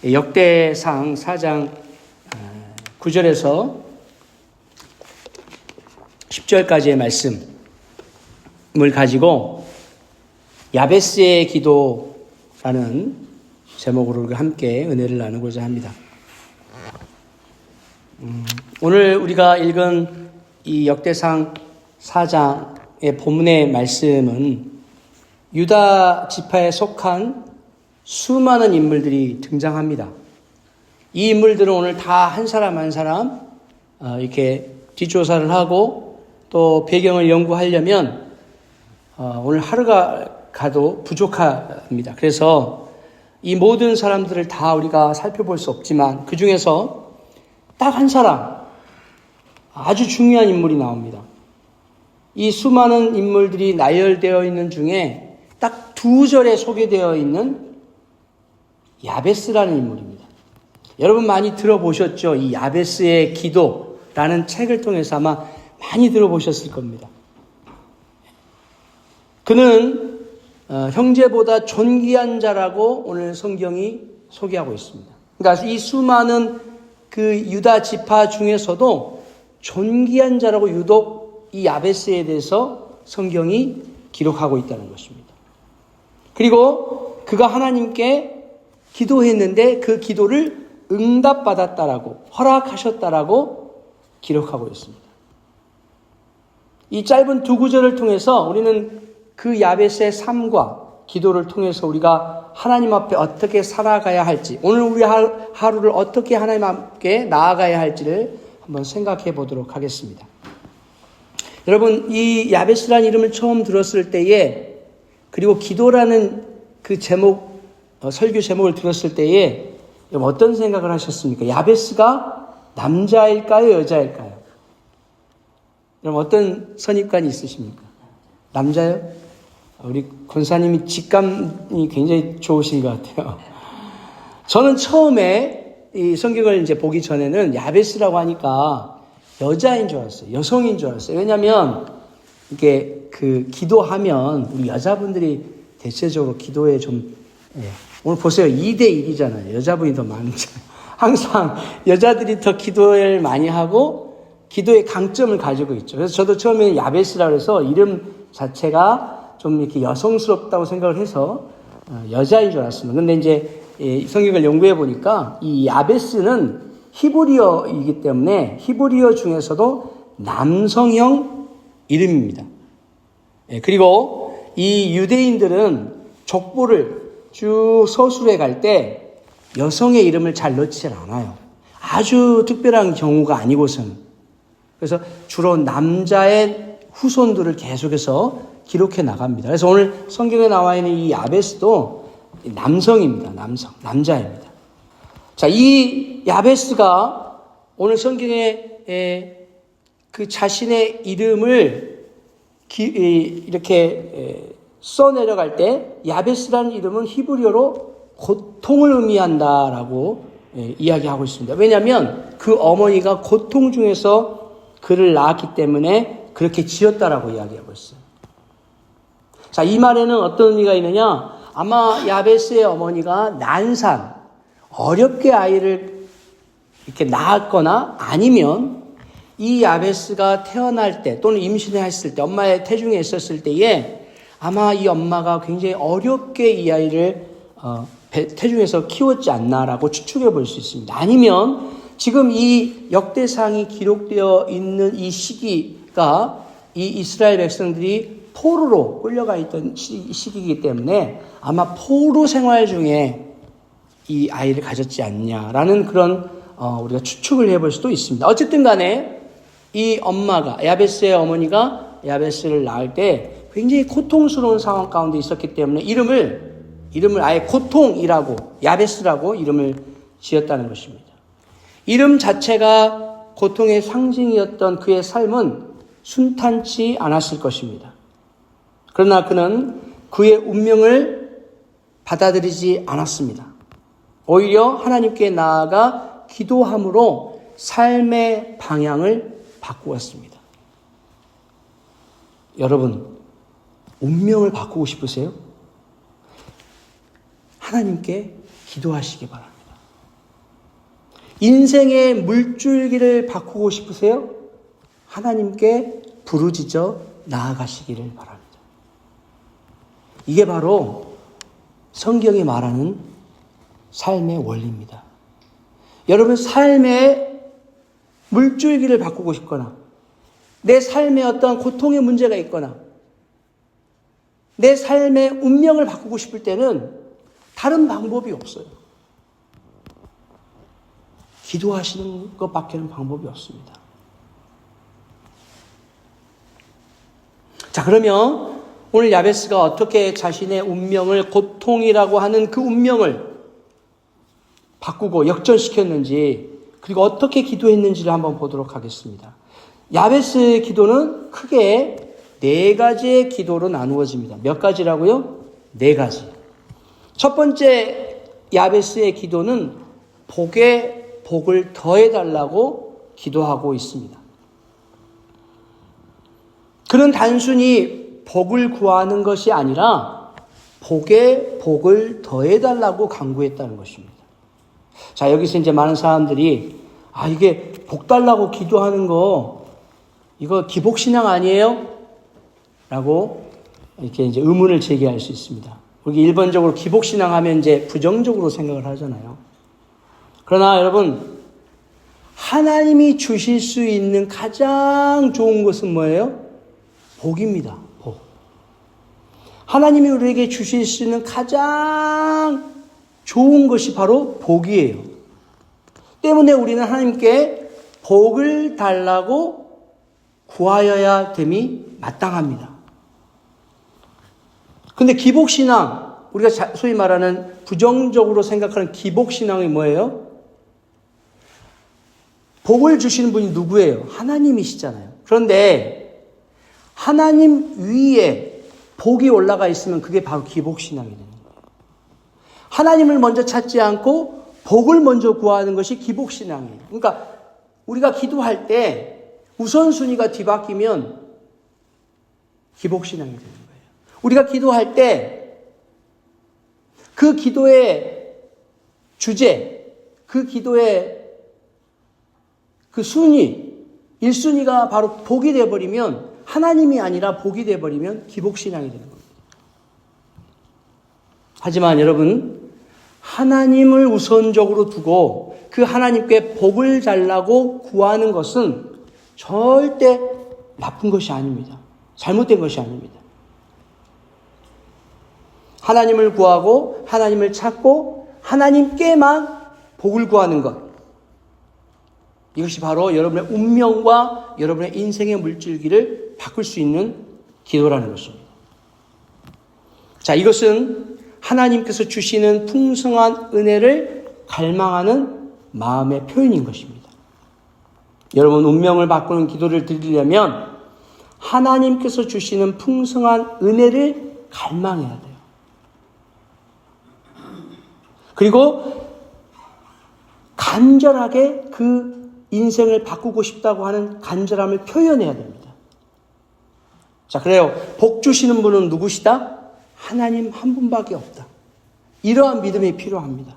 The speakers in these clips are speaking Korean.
역대상 4장 9절에서 10절까지의 말씀을 가지고 야베스의 기도라는 제목으로 함께 은혜를 나누고자 합니다. 오늘 우리가 읽은 이 역대상 4장의 본문의 말씀은 유다 지파에 속한 수많은 인물들이 등장합니다. 이 인물들은 오늘 다 한 사람 한 사람 이렇게 뒷조사를 하고 또 배경을 연구하려면 오늘 하루가 가도 부족합니다. 그래서 이 모든 사람들을 다 우리가 살펴볼 수 없지만 그 중에서 딱 한 사람 아주 중요한 인물이 나옵니다. 이 수많은 인물들이 나열되어 있는 중에 딱 2절에 소개되어 있는 야베스라는 인물입니다. 여러분 많이 들어보셨죠? 이 야베스의 기도라는 책을 통해서 아마 많이 들어보셨을 겁니다. 그는 형제보다 존귀한 자라고 오늘 성경이 소개하고 있습니다. 그러니까 이 수많은 그 유다 지파 중에서도 존귀한 자라고 유독 이 야베스에 대해서 성경이 기록하고 있다는 것입니다. 그리고 그가 하나님께 기도했는데 그 기도를 응답받았다라고 허락하셨다라고 기록하고 있습니다. 이 짧은 2구절을 통해서 우리는 그 야베스의 삶과 기도를 통해서 우리가 하나님 앞에 어떻게 살아가야 할지, 오늘 우리 하루를 어떻게 하나님 앞에 나아가야 할지를 한번 생각해 보도록 하겠습니다. 여러분, 이 야베스라는 이름을 처음 들었을 때에, 그리고 기도라는 그 제목, 설교 제목을 들었을 때에 어떤 생각을 하셨습니까? 야베스가 남자일까요? 여자일까요? 여러분 어떤 선입관이 있으십니까? 남자요? 우리 권사님이 직감이 굉장히 좋으신 것 같아요. 저는 처음에 이 성경을 이제 보기 전에는 야베스라고 하니까 여자인 줄 알았어요. 여성인 줄 알았어요. 왜냐하면 이게 그 기도하면 우리 여자분들이 대체적으로 기도에 좀 오늘 보세요. 2대1이잖아요. 여자분이 더 많잖아요. 항상 여자들이 더 기도를 많이 하고 기도의 강점을 가지고 있죠. 그래서 저도 처음에는 야베스라고 해서 이름 자체가 좀 이렇게 여성스럽다고 생각을 해서 여자인 줄 알았습니다. 근데 이제 성경을 연구해 보니까 이 야베스는 히브리어이기 때문에 히브리어 중에서도 남성형 이름입니다. 그리고 이 유대인들은 족보를 쭉 서술해 갈 때 여성의 이름을 잘 넣지 않아요. 아주 특별한 경우가 아니고서는. 그래서 주로 남자의 후손들을 계속해서 기록해 나갑니다. 그래서 오늘 성경에 나와 있는 이 야베스도 남성입니다. 남자입니다. 자, 이 야베스가 오늘 성경에 그 자신의 이름을 이렇게 써내려갈 때 야베스라는 이름은 히브리어로 고통을 의미한다라고 이야기하고 있습니다. 왜냐하면 그 어머니가 고통 중에서 그를 낳았기 때문에 그렇게 지었다라고 이야기하고 있어요. 자, 이 말에는 어떤 의미가 있느냐? 아마 야베스의 어머니가 난산, 어렵게 아이를 이렇게 낳았거나 아니면 이 야베스가 태어날 때 또는 임신했을 때 엄마의 태중에 있었을 때에 아마 이 엄마가 굉장히 어렵게 이 아이를 태중에서 키웠지 않나라고 추측해 볼 수 있습니다. 아니면 지금 이 역대상이 기록되어 있는 이 시기가 이 이스라엘 백성들이 포로로 끌려가 있던 시기이기 때문에 아마 포로 생활 중에 이 아이를 가졌지 않냐라는 그런 우리가 추측을 해볼 수도 있습니다. 어쨌든 간에 이 엄마가 야베스의 어머니가 야베스를 낳을 때 굉장히 고통스러운 상황 가운데 있었기 때문에 이름을 아예 고통이라고 야베스라고 이름을 지었다는 것입니다. 이름 자체가 고통의 상징이었던 그의 삶은 순탄치 않았을 것입니다. 그러나 그는 그의 운명을 받아들이지 않았습니다. 오히려 하나님께 나아가 기도함으로 삶의 방향을 바꾸었습니다. 여러분, 운명을 바꾸고 싶으세요? 하나님께 기도하시기 바랍니다. 인생의 물줄기를 바꾸고 싶으세요? 하나님께 부르짖어 나아가시기를 바랍니다. 이게 바로 성경이 말하는 삶의 원리입니다. 여러분 삶의 물줄기를 바꾸고 싶거나 내 삶에 어떤 고통의 문제가 있거나 내 삶의 운명을 바꾸고 싶을 때는 다른 방법이 없어요. 기도하시는 것밖에는 방법이 없습니다. 자, 그러면 오늘 야베스가 어떻게 자신의 운명을 고통이라고 하는 그 운명을 바꾸고 역전시켰는지 그리고 어떻게 기도했는지를 한번 보도록 하겠습니다. 야베스의 기도는 크게 4가지의 기도로 나누어집니다. 몇 가지라고요? 4가지. 첫 번째 야베스의 기도는 복에 복을 더해달라고 기도하고 있습니다. 그는 단순히 복을 구하는 것이 아니라 복에 복을 더해달라고 간구했다는 것입니다. 자, 여기서 이제 많은 사람들이 이게 복 달라고 기도하는 거 이거 기복신앙 아니에요? 라고 이렇게 이제 의문을 제기할 수 있습니다. 우리 일반적으로 기복신앙 하면 이제 부정적으로 생각을 하잖아요. 그러나 여러분, 하나님이 주실 수 있는 가장 좋은 것은 뭐예요? 복입니다. 복. 하나님이 우리에게 주실 수 있는 가장 좋은 것이 바로 복이에요. 때문에 우리는 하나님께 복을 달라고 구하여야 됨이 마땅합니다. 근데 기복신앙, 우리가 소위 말하는 부정적으로 생각하는 기복신앙이 뭐예요? 복을 주시는 분이 누구예요? 하나님이시잖아요. 그런데 하나님 위에 복이 올라가 있으면 그게 바로 기복신앙이 되는 거예요. 하나님을 먼저 찾지 않고 복을 먼저 구하는 것이 기복신앙이에요. 그러니까 우리가 기도할 때 우선순위가 뒤바뀌면 기복신앙이 되는 거예요. 우리가 기도할 때 그 기도의 주제, 그 기도의 그 순위, 1순위가 바로 복이 되어버리면 하나님이 아니라 복이 되어버리면 기복신앙이 되는 겁니다. 하지만 여러분, 하나님을 우선적으로 두고 그 하나님께 복을 달라고 구하는 것은 절대 나쁜 것이 아닙니다. 잘못된 것이 아닙니다. 하나님을 구하고 하나님을 찾고 하나님께만 복을 구하는 것. 이것이 바로 여러분의 운명과 여러분의 인생의 물줄기를 바꿀 수 있는 기도라는 것입니다. 자, 이것은 하나님께서 주시는 풍성한 은혜를 갈망하는 마음의 표현인 것입니다. 여러분, 운명을 바꾸는 기도를 드리려면 하나님께서 주시는 풍성한 은혜를 갈망해야 돼요. 그리고 간절하게 그 인생을 바꾸고 싶다고 하는 간절함을 표현해야 됩니다. 자, 그래요. 복 주시는 분은 누구시다? 하나님 한 분밖에 없다. 이러한 믿음이 필요합니다.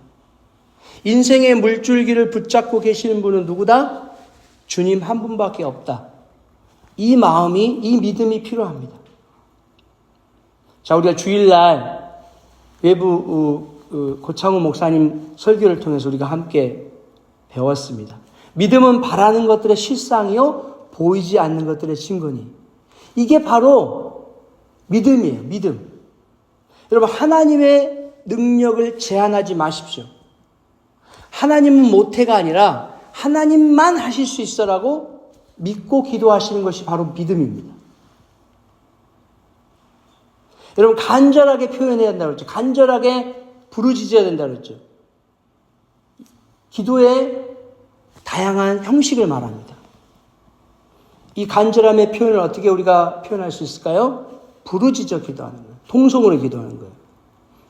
인생의 물줄기를 붙잡고 계시는 분은 누구다? 주님 한 분밖에 없다. 이 마음이, 이 믿음이 필요합니다. 자, 우리가 주일날 외부 고창우 목사님 설교를 통해서 우리가 함께 배웠습니다. 믿음은 바라는 것들의 실상이요, 보이지 않는 것들의 증거니. 이게 바로 믿음이에요, 믿음. 여러분, 하나님의 능력을 제한하지 마십시오. 하나님은 못해가 아니라 하나님만 하실 수 있어라고 믿고 기도하시는 것이 바로 믿음입니다. 여러분, 간절하게 표현해야 된다고 그랬죠. 간절하게 부르짖어야 된다고 그랬죠. 기도의 다양한 형식을 말합니다. 이 간절함의 표현을 어떻게 우리가 표현할 수 있을까요? 부르짖어 기도하는 거예요. 통성으로 기도하는 거예요.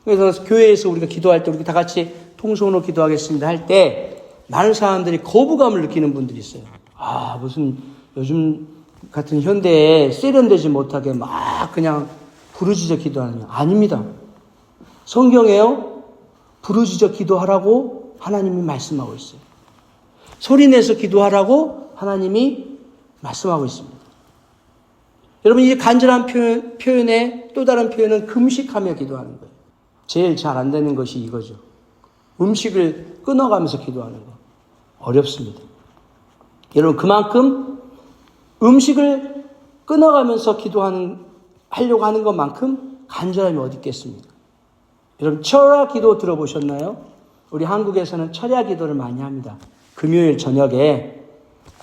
그래서 교회에서 우리가 기도할 때 우리 다 같이 통성으로 기도하겠습니다 할 때 많은 사람들이 거부감을 느끼는 분들이 있어요. 무슨 요즘 같은 현대에 세련되지 못하게 막 그냥 부르짖어 기도하는 거 아닙니다. 성경에요, 부르짖어 기도하라고 하나님이 말씀하고 있어요. 소리내서 기도하라고 하나님이 말씀하고 있습니다. 여러분, 이 간절한 표현의 또 다른 표현은 금식하며 기도하는 거예요. 제일 잘 안 되는 것이 이거죠. 음식을 끊어가면서 기도하는 거. 어렵습니다. 여러분, 그만큼 음식을 끊어가면서 하려고 하는 것만큼 간절함이 어디 있겠습니까? 여러분, 철야 기도 들어보셨나요? 우리 한국에서는 철야 기도를 많이 합니다. 금요일 저녁에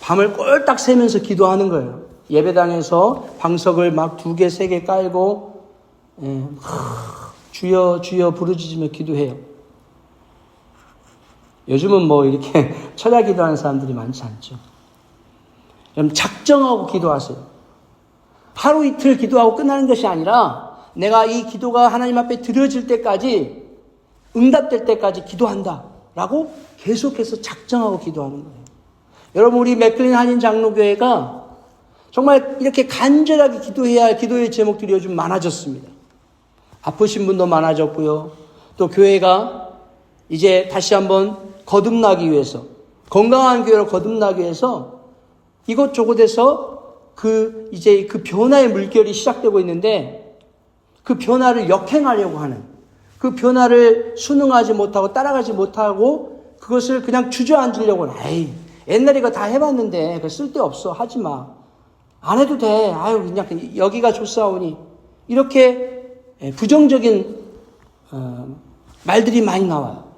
밤을 꼴딱 새면서 기도하는 거예요. 예배당에서 방석을 막 2개, 3개 깔고 주여 주여 부르짖으며 기도해요. 요즘은 뭐 이렇게 철야 기도하는 사람들이 많지 않죠. 여러분, 작정하고 기도하세요. 하루 이틀 기도하고 끝나는 것이 아니라 내가 이 기도가 하나님 앞에 드려질 때까지, 응답될 때까지 기도한다 라고 계속해서 작정하고 기도하는 거예요. 여러분, 우리 맥클린 한인 장로교회가 정말 이렇게 간절하게 기도해야 할 기도의 제목들이 요즘 많아졌습니다. 아프신 분도 많아졌고요. 또 교회가 이제 다시 한번 거듭나기 위해서, 건강한 교회로 거듭나기 위해서 이곳저곳에서 이제 그 변화의 물결이 시작되고 있는데, 그 변화를 역행하려고 하는, 그 변화를 순응하지 못하고 따라가지 못하고 그것을 그냥 주저앉으려고 하는, 에이, 옛날에 이거 다 해봤는데 그 쓸데없어, 하지 마, 안 해도 돼, 아유 그냥 여기가 좋사오니, 이렇게 부정적인 말들이 많이 나와요.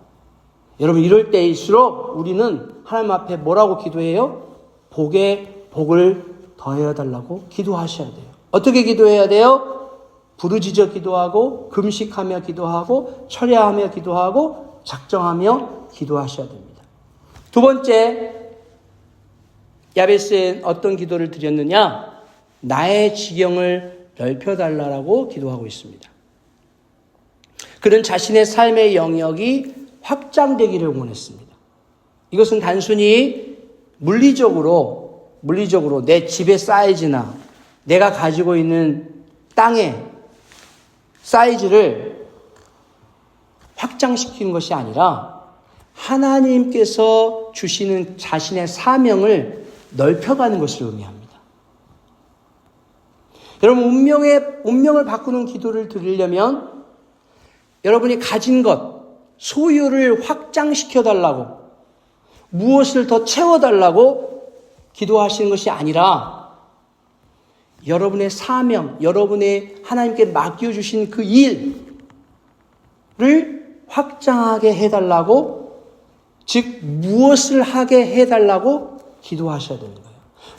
여러분, 이럴 때일수록 우리는 하나님 앞에 뭐라고 기도해요? 복에 복을 더해야 달라고 기도하셔야 돼요. 어떻게 기도해야 돼요? 부르짖어 기도하고, 금식하며 기도하고, 철야하며 기도하고, 작정하며 기도하셔야 됩니다. 두 번째, 야베스는 어떤 기도를 드렸느냐? 나의 지경을 넓혀달라고 기도하고 있습니다. 그는 자신의 삶의 영역이 확장되기를 원했습니다. 이것은 단순히 물리적으로 내 집의 사이즈나 내가 가지고 있는 땅의 사이즈를 확장시키는 것이 아니라 하나님께서 주시는 자신의 사명을 넓혀가는 것을 의미합니다. 여러분, 운명을 바꾸는 기도를 드리려면 여러분이 가진 것, 소유를 확장시켜달라고, 무엇을 더 채워달라고 기도하시는 것이 아니라 여러분의 사명, 여러분의 하나님께 맡겨주신 그 일을 확장하게 해달라고, 즉 무엇을 하게 해달라고 기도하셔야 되는 거예요.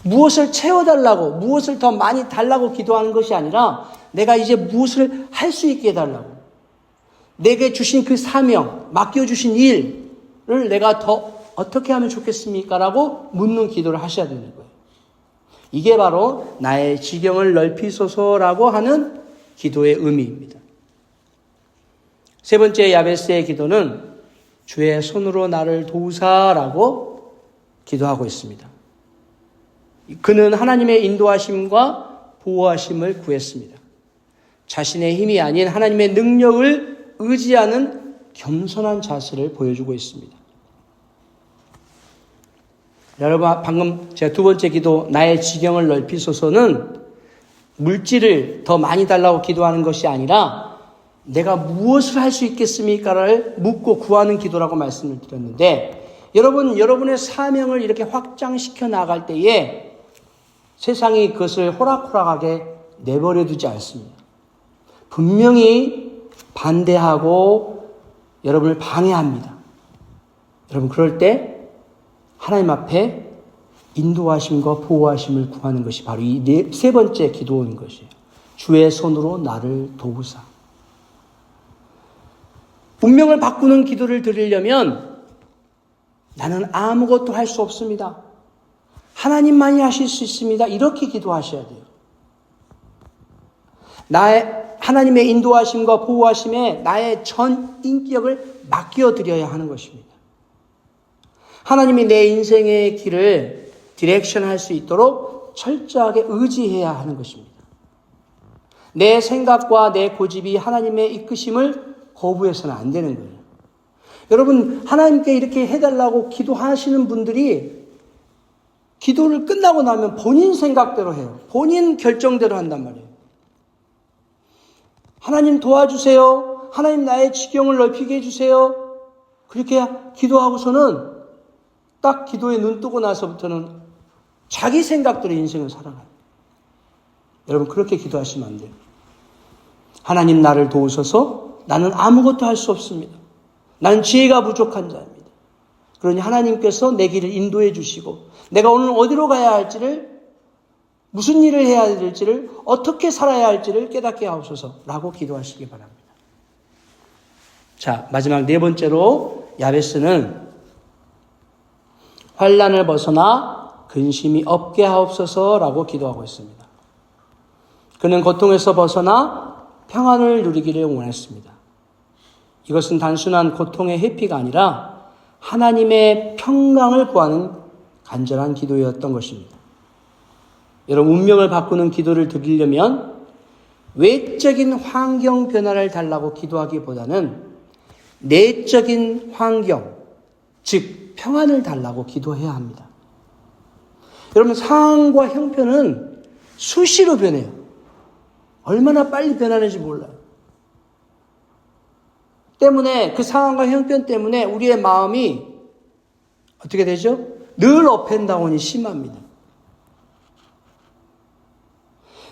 무엇을 채워달라고, 무엇을 더 많이 달라고 기도하는 것이 아니라 내가 이제 무엇을 할 수 있게 해달라고, 내게 주신 그 사명, 맡겨주신 일을 내가 더 어떻게 하면 좋겠습니까? 라고 묻는 기도를 하셔야 되는 거예요. 이게 바로 나의 지경을 넓히소서라고 하는 기도의 의미입니다. 세 번째, 야베스의 기도는 주의 손으로 나를 도우사라고 기도하고 있습니다. 그는 하나님의 인도하심과 보호하심을 구했습니다. 자신의 힘이 아닌 하나님의 능력을 의지하는 겸손한 자세를 보여주고 있습니다. 여러분, 방금 제가 두 번째 기도, 나의 지경을 넓히소서는 물질을 더 많이 달라고 기도하는 것이 아니라 내가 무엇을 할 수 있겠습니까를 묻고 구하는 기도라고 말씀을 드렸는데, 여러분의 사명을 이렇게 확장시켜 나갈 때에 세상이 그것을 호락호락하게 내버려 두지 않습니다. 분명히 반대하고 여러분을 방해합니다. 여러분, 그럴 때 하나님 앞에 인도하심과 보호하심을 구하는 것이 바로 이 세 번째 기도인 것이에요. 주의 손으로 나를 도우사. 운명을 바꾸는 기도를 드리려면 나는 아무것도 할 수 없습니다, 하나님만이 하실 수 있습니다, 이렇게 기도하셔야 돼요. 하나님의 인도하심과 보호하심에 나의 전 인격을 맡겨드려야 하는 것입니다. 하나님이 내 인생의 길을 디렉션할 수 있도록 철저하게 의지해야 하는 것입니다. 내 생각과 내 고집이 하나님의 이끄심을 거부해서는 안 되는 거예요. 여러분, 하나님께 이렇게 해달라고 기도하시는 분들이 기도를 끝나고 나면 본인 생각대로 해요. 본인 결정대로 한단 말이에요. 하나님 도와주세요. 하나님 나의 지경을 넓히게 해주세요. 그렇게 기도하고서는 딱 기도에 눈 뜨고 나서부터는 자기 생각대로 인생을 살아가요. 여러분, 그렇게 기도하시면 안 돼요. 하나님 나를 도우셔서 나는 아무것도 할 수 없습니다. 나는 지혜가 부족한 자입니다. 그러니 하나님께서 내 길을 인도해 주시고 내가 오늘 어디로 가야 할지를, 무슨 일을 해야 될지를, 어떻게 살아야 할지를 깨닫게 하옵소서라고 기도하시기 바랍니다. 자, 마지막 네 번째로 야베스는 환난을 벗어나 근심이 없게 하옵소서라고 기도하고 있습니다. 그는 고통에서 벗어나 평안을 누리기를 원했습니다. 이것은 단순한 고통의 회피가 아니라 하나님의 평강을 구하는 간절한 기도였던 것입니다. 여러분, 운명을 바꾸는 기도를 드리려면 외적인 환경 변화를 달라고 기도하기보다는 내적인 환경, 즉 평안을 달라고 기도해야 합니다. 여러분, 상황과 형편은 수시로 변해요. 얼마나 빨리 변하는지 몰라요. 때문에 그 상황과 형편 때문에 우리의 마음이 어떻게 되죠? 늘 업앤다운이 심합니다.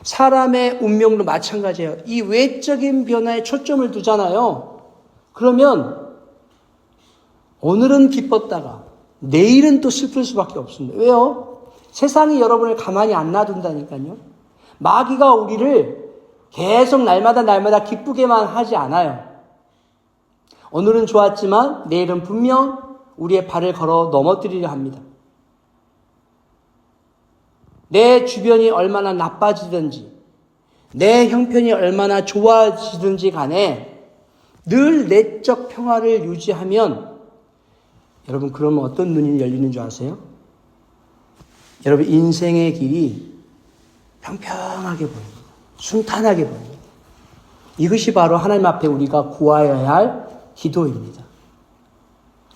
사람의 운명도 마찬가지예요. 이 외적인 변화에 초점을 두잖아요. 그러면 오늘은 기뻤다가 내일은 또 슬플 수밖에 없습니다. 왜요? 세상이 여러분을 가만히 안 놔둔다니까요. 마귀가 우리를 계속 날마다 기쁘게만 하지 않아요. 오늘은 좋았지만 내일은 분명 우리의 발을 걸어 넘어뜨리려 합니다. 내 주변이 얼마나 나빠지든지 내 형편이 얼마나 좋아지든지 간에 늘 내적 평화를 유지하면 여러분, 그러면 어떤 눈이 열리는 줄 아세요? 여러분, 인생의 길이 평평하게 보입니다. 순탄하게 보입니다. 이것이 바로 하나님 앞에 우리가 구하여야 할 기도입니다.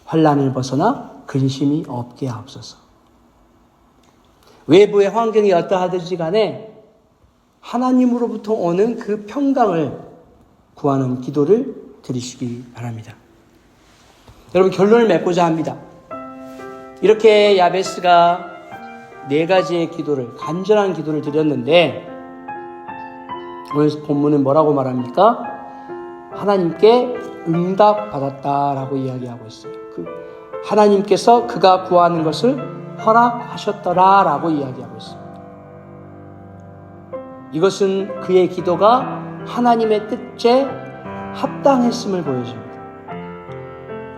환난을 벗어나 근심이 없게 하옵소서. 외부의 환경이 어떠하든지 간에 하나님으로부터 오는 그 평강을 구하는 기도를 드리시기 바랍니다. 여러분, 결론을 맺고자 합니다. 이렇게 야베스가 4가지의 기도를, 간절한 기도를 드렸는데 오늘 본문은 뭐라고 말합니까? 하나님께 응답받았다라고 이야기하고 있어요. 하나님께서 그가 구하는 것을 허락하셨더라라고 이야기하고 있습니다. 이것은 그의 기도가 하나님의 뜻에 합당했음을 보여줍니다.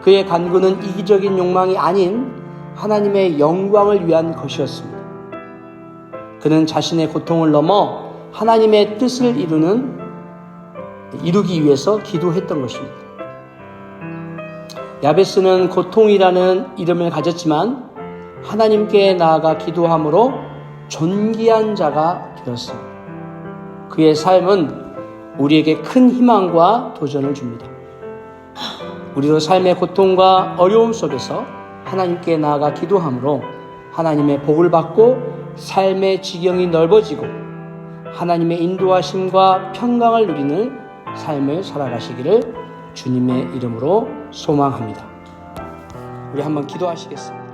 그의 간구는 이기적인 욕망이 아닌 하나님의 영광을 위한 것이었습니다. 그는 자신의 고통을 넘어 하나님의 뜻을 이루기 위해서 기도했던 것입니다. 야베스는 고통이라는 이름을 가졌지만 하나님께 나아가 기도함으로 존귀한 자가 되었습니다. 그의 삶은 우리에게 큰 희망과 도전을 줍니다. 우리도 삶의 고통과 어려움 속에서 하나님께 나아가 기도함으로 하나님의 복을 받고 삶의 지경이 넓어지고 하나님의 인도하심과 평강을 누리는 삶을 살아가시기를 주님의 이름으로 소망합니다. 우리 한번 기도하시겠습니다.